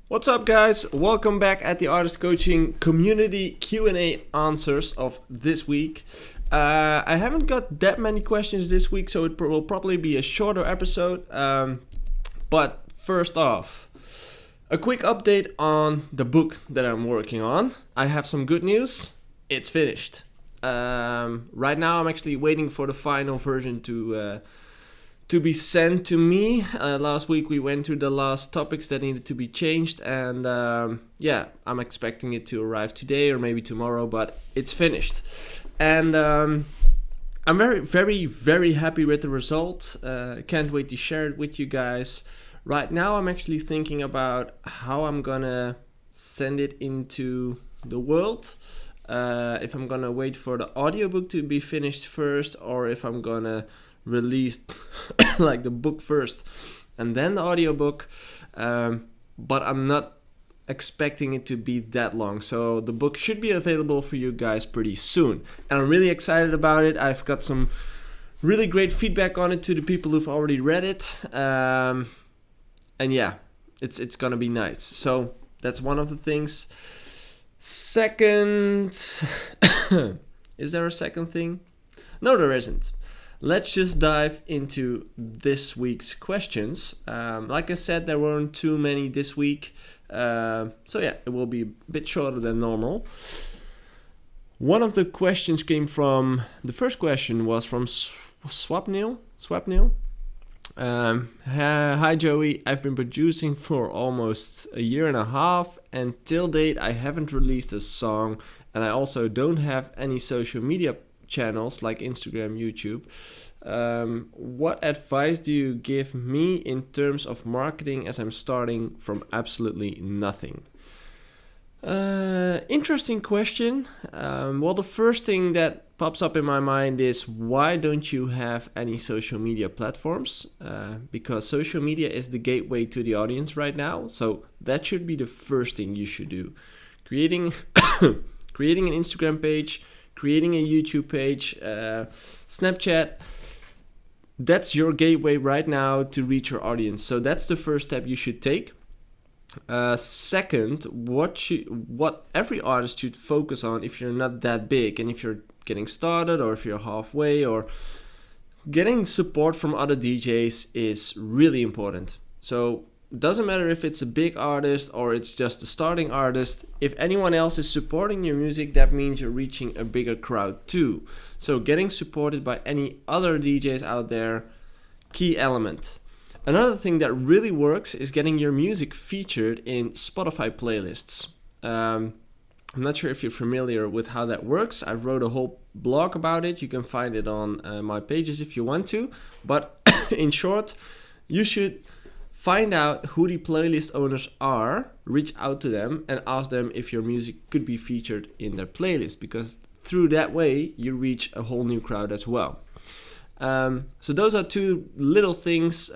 What's up, guys? Welcome back at the Artist Coaching Community Q&A answers of this week. I haven't got that many questions this week, so it will probably be a shorter episode. But first off, a quick update on the book that I'm working on. I have some good news. It's finished. Right now, I'm actually waiting for the final version to be sent to me. Last week we went through the last topics that needed to be changed, and I'm expecting it to arrive today or maybe tomorrow, but it's finished. And I'm very, very, very happy with the result. Can't wait to share it with you guys. Right now I'm actually thinking about how I'm gonna send it into the world. If I'm gonna wait for the audiobook to be finished first, or if I'm gonna release like the book first and then the audiobook, but I'm not expecting it to be that long, so the book should be available for you guys pretty soon, and I'm really excited about it. I've got some really great feedback on it to the people who've already read it, and yeah, it's gonna be nice. So that's one of the things. Second, is there a second thing? No, there isn't. Let's just dive into this week's questions. Like I said, there weren't too many this week. So yeah, it will be a bit shorter than normal. One of the questions the first question was from Swapnil. Hi Joey, I've been producing for almost a year and a half, and till date I haven't released a song, and I also don't have any social media channels like Instagram, YouTube. What advice do you give me in terms of marketing as I'm starting from absolutely nothing? Interesting question. Well, the first thing that pops up in my mind is, why don't you have any social media platforms? Because social media is the gateway to the audience right now, so that should be the first thing you should do. Creating an Instagram page, creating a YouTube page, Snapchat, that's your gateway right now to reach your audience. So that's the first step you should take. Second, what every artist should focus on if you're not that big, and if you're getting started, or if you're halfway, or getting support from other DJs is really important. So it doesn't matter if it's a big artist or it's just a starting artist. If anyone else is supporting your music, that means you're reaching a bigger crowd too. So getting supported by any other DJs out there, key element. Another thing that really works is getting your music featured in Spotify playlists. I'm not sure if you're familiar with how that works. I wrote a whole blog about it. You can find it on my pages if you want to. But in short, you should find out who the playlist owners are, reach out to them, and ask them if your music could be featured in their playlist, because through that way you reach a whole new crowd as well. So those are two little things,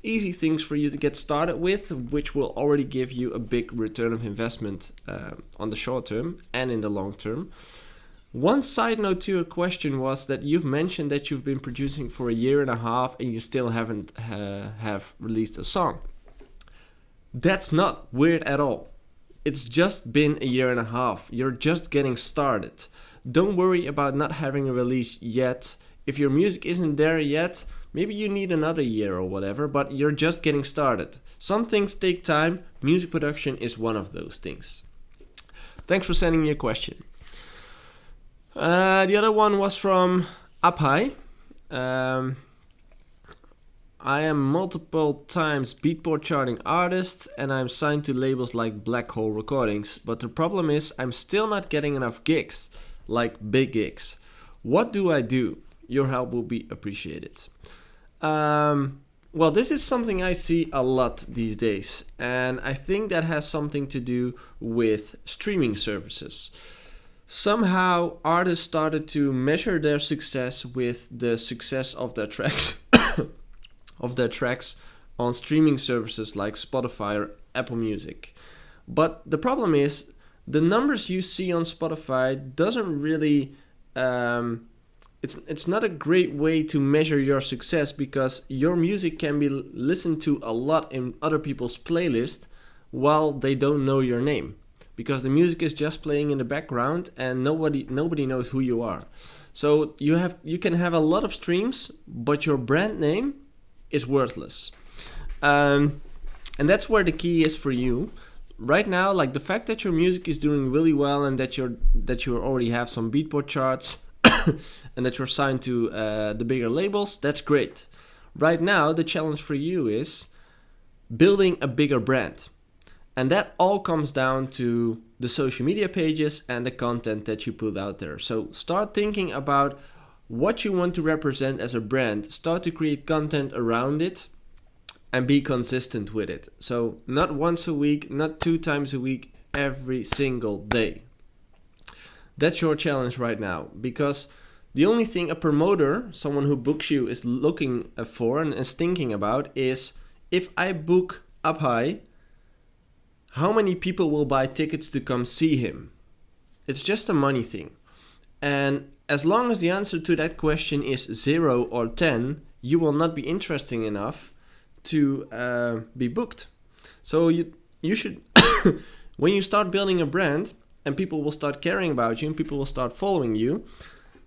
easy things for you to get started with, which will already give you a big return of investment on the short term and in the long term. One side note to your question was that you've mentioned that you've been producing for a year and a half and you still haven't have released a song. That's not weird at all. It's just been a year and a half. You're just getting started. Don't worry about not having a release yet. If your music isn't there yet, maybe you need another year or whatever, but you're just getting started. Some things take time. Music production is one of those things. Thanks for sending me a question. The other one was from Apai. I am multiple times Beatport charting artist, and I'm signed to labels like Black Hole Recordings, but the problem is I'm still not getting enough gigs, like big gigs. What do I do? Your help will be appreciated. Well, this is something I see a lot these days, and I think that has something to do with streaming services. Somehow artists started to measure their success with the success of their tracks on streaming services like Spotify or Apple Music. But the problem is, the numbers you see on Spotify doesn't really it's not a great way to measure your success, because your music can be listened to a lot in other people's playlists, while they don't know your name, because the music is just playing in the background and nobody knows who you are. So you can have a lot of streams, but your brand name is worthless. And that's where the key is for you right now. Like the fact that your music is doing really well and that you already have some Beatport charts and that you're signed to the bigger labels, that's great. Right now, the challenge for you is building a bigger brand. And that all comes down to the social media pages and the content that you put out there. So start thinking about what you want to represent as a brand. Start to create content around it and be consistent with it. So not once a week, not 2 times a week, every single day. That's your challenge right now, because the only thing a promoter, someone who books you, is looking for and is thinking about is, if I book Up High, how many people will buy tickets to come see him? It's just a money thing. And as long as the answer to that question is 0 or 10, you will not be interesting enough to be booked. So you should, when you start building a brand and people will start caring about you and people will start following you,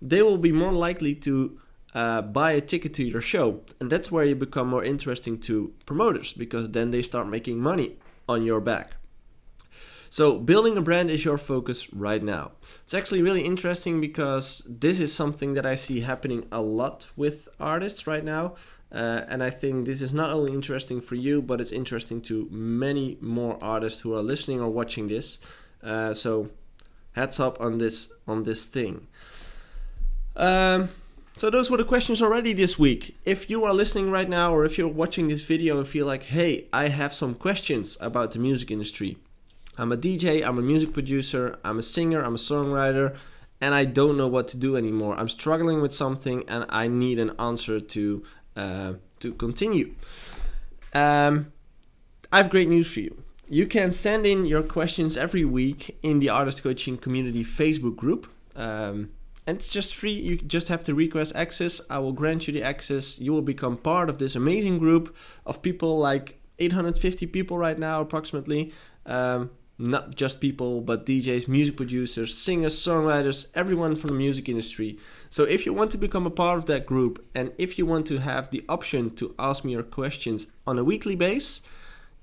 they will be more likely to buy a ticket to your show. And that's where you become more interesting to promoters, because then they start making money on your back. So building a brand is your focus right now. It's actually really interesting because this is something that I see happening a lot with artists right now. And I think this is not only interesting for you, but it's interesting to many more artists who are listening or watching this. So heads up on this thing. So those were the questions already this week. If you are listening right now, or if you're watching this video and feel like, hey, I have some questions about the music industry. I'm a DJ, I'm a music producer, I'm a singer, I'm a songwriter, and I don't know what to do anymore. I'm struggling with something and I need an answer to continue. I have great news for you. You can send in your questions every week in the Artist Coaching Community Facebook group. And it's just free. You just have to request access. I will grant you the access. You will become part of this amazing group of people, like 850 people right now approximately. Not just people, but DJs, music producers, singers, songwriters, everyone from the music industry. So if you want to become a part of that group, and if you want to have the option to ask me your questions on a weekly basis,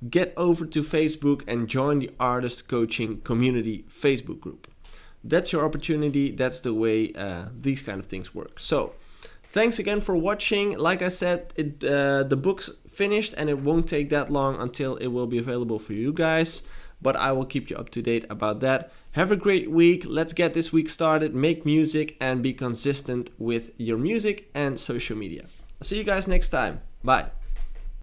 get over to Facebook and join the Artist Coaching Community Facebook group. That's your opportunity. That's the way these kind of things work. So thanks again for watching. Like I said, the book's finished and it won't take that long until it will be available for you guys. But I will keep you up to date about that. Have a great week. Let's get this week started. Make music and be consistent with your music and social media. I'll see you guys next time. Bye.